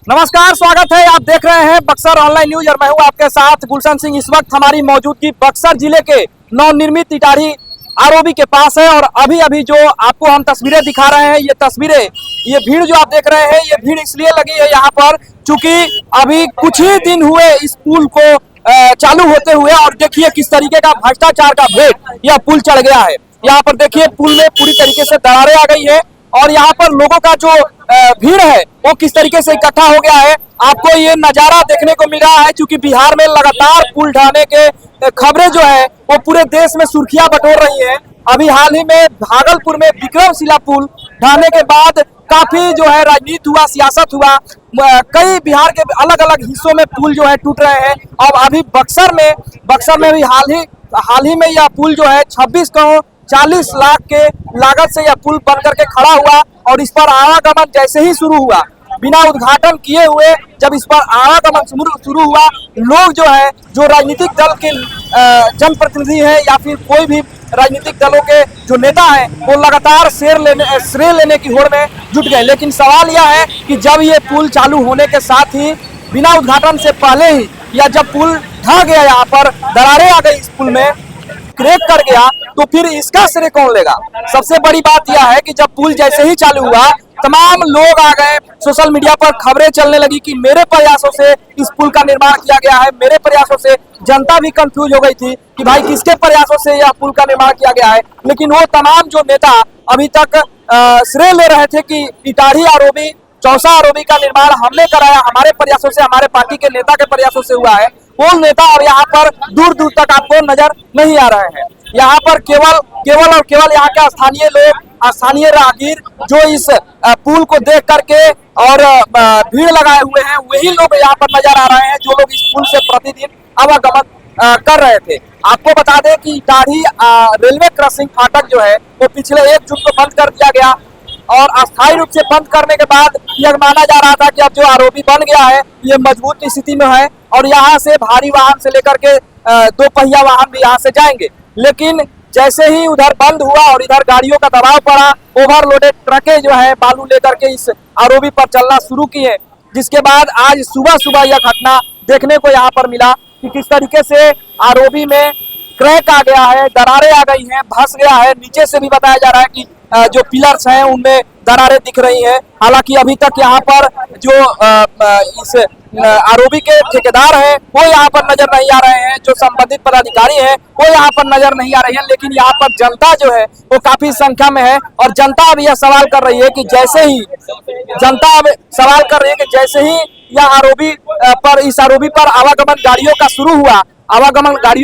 नमस्कार, स्वागत है। आप देख रहे हैं बक्सर ऑनलाइन न्यूज और मैं हूं आपके साथ गुलशन सिंह। इस वक्त हमारी मौजूदगी बक्सर जिले के नवनिर्मित इटाढ़ी आरओबी के पास है और अभी जो आपको हम तस्वीरें दिखा रहे हैं, ये भीड़ जो आप देख रहे हैं, ये भीड़ इसलिए लगी है यहाँ पर चूंकि अभी कुछ ही दिन हुए इस पुल को चालू होते हुए और देखिए किस तरीके का भ्रष्टाचार का भेद यह पुल चढ़ गया है। यहाँ पर देखिए पुल में पूरी तरीके से दरारें आ गई है और यहाँ पर लोगों का जो भीड़ है वो किस तरीके से इकट्ठा हो गया है, आपको ये नजारा देखने को मिल रहा है। क्योंकि बिहार में लगातार पुल ढहने के खबरें जो है वो पूरे देश में सुर्खियां बटोर रही हैं। अभी हाल ही में भागलपुर में विक्रमशिला पुल ढहने के बाद काफी जो है राजनीति हुआ, सियासत हुआ, कई बिहार के अलग अलग हिस्सों में पुल जो है टूट रहे हैं। अब अभी बक्सर में भी हाल ही में यह पुल जो है 26 करोड़ 40 लाख के लागत से यह पुल बन करके खड़ा हुआ और इस पर आवागमन जैसे ही शुरू हुआ, बिना उद्घाटन किए हुए जब इस पर आवागमन शुरू हुआ, लोग जो है जो राजनीतिक दल के जनप्रतिनिधि हैं या फिर कोई भी राजनीतिक दलों के जो नेता हैं वो लगातार श्रेय लेने की होड़ में जुट गए। लेकिन सवाल यह है कि जब ये पुल चालू होने के साथ ही बिना उद्घाटन से पहले ही या जब पुल ढह गया, यहाँ पर दरारें आ गई, इस पुल में क्रैक कर गया, तो फिर इसका श्रेय कौन लेगा। सबसे बड़ी बात यह है कि जब पुल जैसे ही चालू हुआ तमाम लोग आ गए, सोशल मीडिया पर खबरें चलने लगी कि मेरे प्रयासों से इस पुल का निर्माण किया गया है, मेरे प्रयासों से। जनता भी कंफ्यूज हो गई थी कि भाई किसके प्रयासों से यह पुल का निर्माण किया गया है। लेकिन वो तमाम जो नेता अभी तक श्रेय ले रहे थे कि इटाढ़ी आरओबी, चौसा आरओबी का निर्माण हमने कराया, हमारे प्रयासों से, हमारे पार्टी के नेता के प्रयासों से हुआ है, वो नेता अब यहाँ पर दूर दूर तक आपको नजर नहीं आ रहे हैं। यहाँ पर केवल यहाँ के स्थानीय लोग, स्थानीय राहगीर जो इस पुल को देख करके और भीड़ लगाए हुए हैं, वही लोग यहाँ पर नजर आ रहे हैं जो लोग इस पुल से प्रतिदिन आवागमन कर रहे थे। आपको बता दें कि इटाढ़ी रेलवे क्रॉसिंग फाटक जो है वो पिछले 1 जून को बंद कर दिया गया और अस्थायी रूप से बंद करने के बाद यह माना जा रहा था कि अब जो आरओबी बन गया है ये मजबूत स्थिति में है और यहाँ से भारी वाहन से लेकर के 2 पहिया वाहन भी यहाँ से जाएंगे। लेकिन जैसे ही उधर बंद हुआ और इधर गाड़ियों का दबाव पड़ा, ओवरलोडेड ट्रकें जो है बालू लेकर के इस आरओबी पर चलना शुरू किए, जिसके बाद आज सुबह यह घटना देखने को यहाँ पर मिला कि किस तरीके से आरओबी में क्रैक आ गया है, दरारें आ गई हैं, धंस गया है। नीचे से भी बताया जा रहा है कि जो पिलर्स हैं उनमें दरारें दिख रही हैं। हालांकि अभी तक यहाँ पर जो इस आरओबी के ठेकेदार हैं वो यहाँ पर नजर नहीं आ रहे हैं, जो संबंधित पदाधिकारी हैं वो यहाँ पर नजर नहीं आ रहे हैं। लेकिन यहाँ पर जनता जो है वो काफी संख्या में है और जनता अब यह सवाल कर रही है कि जैसे ही यह आरओबी पर, इस आरओबी पर आवागमन गाड़ियों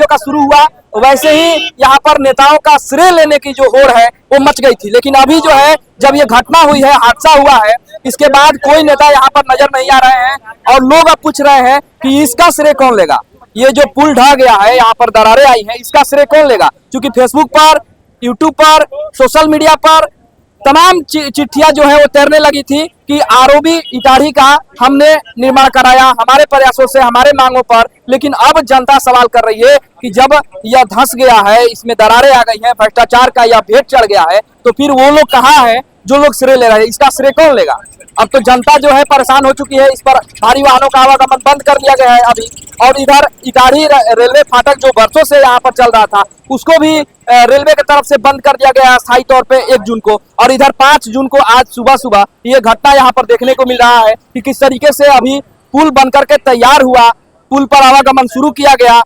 का शुरू हुआ वैसे ही यहाँ पर नेताओं का श्रेय लेने की जो होड़ है वो मच गई थी। लेकिन अभी जो है जब ये घटना हुई है, हादसा हुआ है, इसके बाद कोई नेता यहाँ पर नजर नहीं आ रहे हैं और लोग अब पूछ रहे हैं कि इसका श्रेय कौन लेगा। ये जो पुल ढह गया है, यहाँ पर दरारें आई हैं, इसका श्रेय कौन लेगा। क्योंकि फेसबुक पर, यूट्यूब पर, सोशल मीडिया पर तमाम चिट्ठियां जो है वो तैरने लगी थी कि आरओबी इटाढ़ी का हमने निर्माण कराया, हमारे प्रयासों से, हमारे मांगों पर। लेकिन अब जनता सवाल कर रही है कि जब यह धंस गया है, इसमें दरारें आ गई हैं, भ्रष्टाचार का यह भेद चढ़ गया है, तो फिर वो लोग कहाँ हैं जो लोग श्रेय ले रहे हैं, इसका श्रेय कौन लेगा। अब तो जनता जो है परेशान हो चुकी है, इस पर भारी वाहनों का आवागमन बंद कर दिया गया है अभी। और इधर इटाढ़ी रेलवे फाटक जो बरसों से यहाँ पर चल रहा था उसको भी रेलवे की तरफ से बंद कर दिया गया अस्थायी तौर पे 1 जून को। और इधर 5 जून को आज सुबह ये घटना यहाँ पर देखने को मिल रहा है कि किस तरीके से अभी पुल बन करके तैयार हुआ, पुल पर आवागमन शुरू किया गया,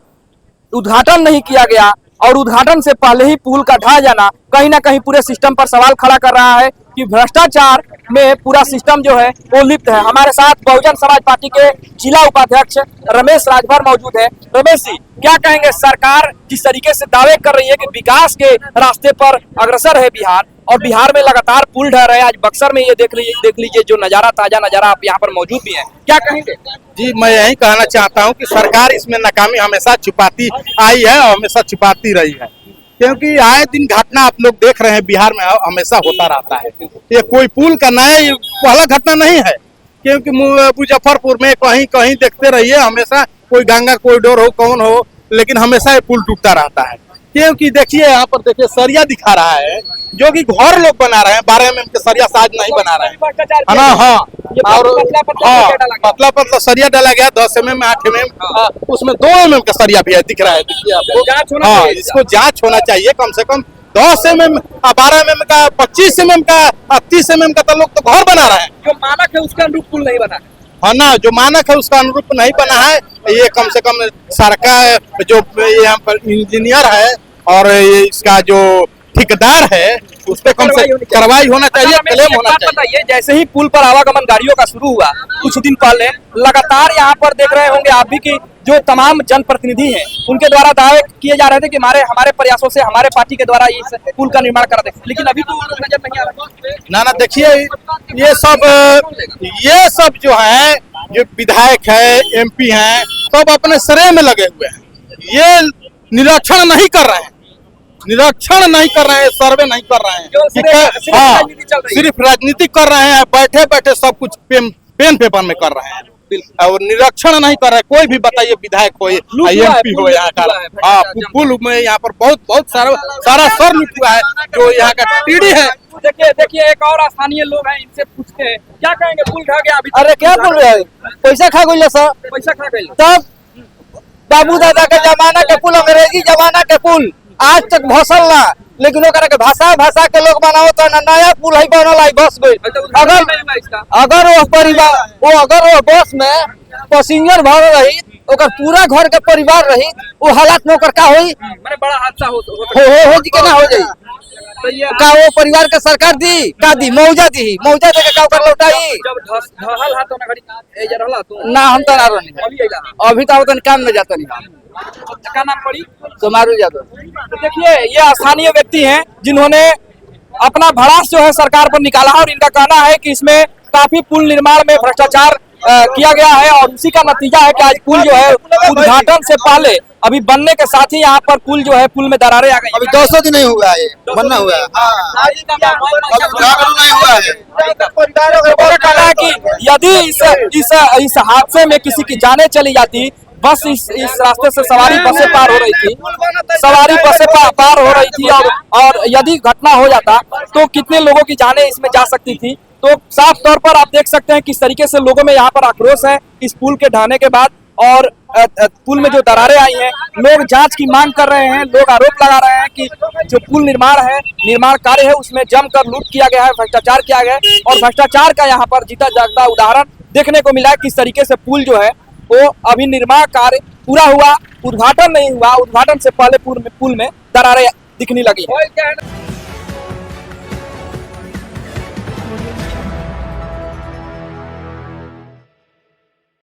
उद्घाटन नहीं किया गया और उद्घाटन से पहले ही पुल का ढह जाना कहीं ना कहीं पूरे सिस्टम पर सवाल खड़ा कर रहा है कि भ्रष्टाचार में पूरा सिस्टम जो है वो लिप्त है। हमारे साथ बहुजन समाज पार्टी के जिला उपाध्यक्ष रमेश राजभर मौजूद है। रमेश जी, क्या कहेंगे, सरकार जिस तरीके से दावे कर रही है कि विकास के रास्ते पर अग्रसर है बिहार और बिहार में लगातार पुल ढह रहे हैं, आज बक्सर में ये देख लीजिए जो नजारा, ताजा नजारा, आप यहाँ पर मौजूद भी हैं, क्या कहेंगे। जी, मैं यही कहना चाहता हूँ कि सरकार इसमें नाकामी हमेशा छुपाती आई है और हमेशा छुपाती रही है, क्योंकि आए दिन घटना आप लोग देख रहे हैं बिहार में हमेशा होता रहता है। ये कोई पुल का नया पहला घटना नहीं है, क्योंकि मुजफ्फरपुर में कहीं देखते रहिए, हमेशा कोई गंगा कॉरिडोर हो, कौन हो, लेकिन हमेशा ये पुल टूटता रहता है। क्योंकि देखिए यहाँ पर देखिए सरिया दिखा रहा है, जो कि घर लोग बना रहे हैं, 12 mm के सरिया साज नहीं बना रहे हैं, है ना। हाँ, और हाँ पतला पतला सरिया डाला गया, 10 mm 8 mm, उसमें 2 mm का सरिया भी है, दिख रहा है, देखिए आप। हाँ, इसको जांच होना चाहिए कम से कम। 10 mm 12 mm का, 25 mm का, 30 mm का तो लोग तो घर बना रहे हैं। जो मानक है उसका अनुरूप पुल नहीं बना है। हाँ ना, जो मानक है उसका अनुरूप नहीं बना है। ये कम से कम सरकार जो यहाँ पर इंजीनियर है और ये इसका जो ठेकेदार है उस पर कम से कार्रवाई होना चाहिए, क्लेम होना चाहिए। बताइए, जैसे ही पुल पर आवागमन गाड़ियों का शुरू हुआ कुछ दिन पहले, लगातार यहाँ पर देख रहे होंगे आप भी कि जो तमाम जनप्रतिनिधि हैं उनके द्वारा दावे किए जा रहे थे कि हमारे प्रयासों से हमारे पार्टी के द्वारा इस पुल का निर्माण करा दे, लेकिन अभी तो नजर नहीं आ रहा। ना देखिए, ये सब जो है, जो विधायक है, MP हैं, सब अपने श्रेय में लगे हुए हैं। ये निरीक्षण नहीं कर रहे हैं, सर्वे नहीं कर रहे हैं। हाँ, सिर्फ राजनीति कर रहे हैं, बैठे बैठे सब कुछ पेन पेपर में कर रहे हैं और निरीक्षण नहीं कर रहे। कोई भी बताइए, विधायक हो, MP हो यहाँ का, हाँ, पुल में यहाँ पर बहुत सारा सर लूट हुआ है। जो यहाँ का TD है, देखिए एक और स्थानीय लोग हैं, इनसे पूछते हैं क्या कहेंगे। पुल ढह गया अभी। अरे क्या बोल रहे हैं, पैसा खा गई सर, पैसा खा गई। तब बाबू दादा के जमाना के पुल, अंग्रेजी जमाना के पुल आज तक भसल ना, लेकिन ओकरा के भाषा के लोग बनाओ तो नया पुल है बनल है, बस गई। अगर वो बस में पैसेंजर भर रही, ओकर पूरा घर के परिवार रही, वो हालात में ओकर का होई, माने बड़ा हादसा हो जी के ना हो जाई। तो ये का वो परिवार के सरकार दी का दी, मौजा दे के का ओकर लौटाई। जब ढहल हाथ ना घड़ी ए जा रहला तो ना हम तो ना रहनी, अभी तो अपन काम में जाता नहीं। क्या नाम पड़ी? कुमारू यादव। तो देखिए, ये स्थानीय व्यक्ति हैं जिन्होंने अपना भड़ास जो है सरकार पर निकाला है और इनका कहना है कि इसमें काफी पुल निर्माण में भ्रष्टाचार किया गया है और उसी का नतीजा है कि आज पुल जो है उद्घाटन से पहले अभी बनने के साथ ही यहाँ पर पुल जो है, पुल में दरारें आ गई। अभी 200 दिन नहीं हुआ है, बनना हुआ है, नहीं हुआ है। कहना है कि यदि इस हादसे में किसी की जाने चली जाती, बस इस रास्ते से सवारी बसें पार हो रही थी, पार हो रही थी और यदि घटना हो जाता तो कितने लोगों की जानें इसमें जा सकती थी। तो साफ तौर पर आप देख सकते हैं किस तरीके से लोगों में यहाँ पर आक्रोश है इस पुल के ढहने के बाद, और पुल में जो दरारें आई हैं, लोग जांच की मांग कर रहे हैं। लोग आरोप लगा रहे हैं कि जो पुल निर्माण कार्य है उसमें जमकर लूट किया गया है, भ्रष्टाचार किया गया है और भ्रष्टाचार का यहाँ पर जीता जागता उदाहरण देखने को मिला है। किस तरीके से पुल जो है वो अभी निर्माण कार्य पूरा हुआ, उद्घाटन नहीं हुआ, उद्घाटन से पहले पुल में दरारें दिखने लगी है।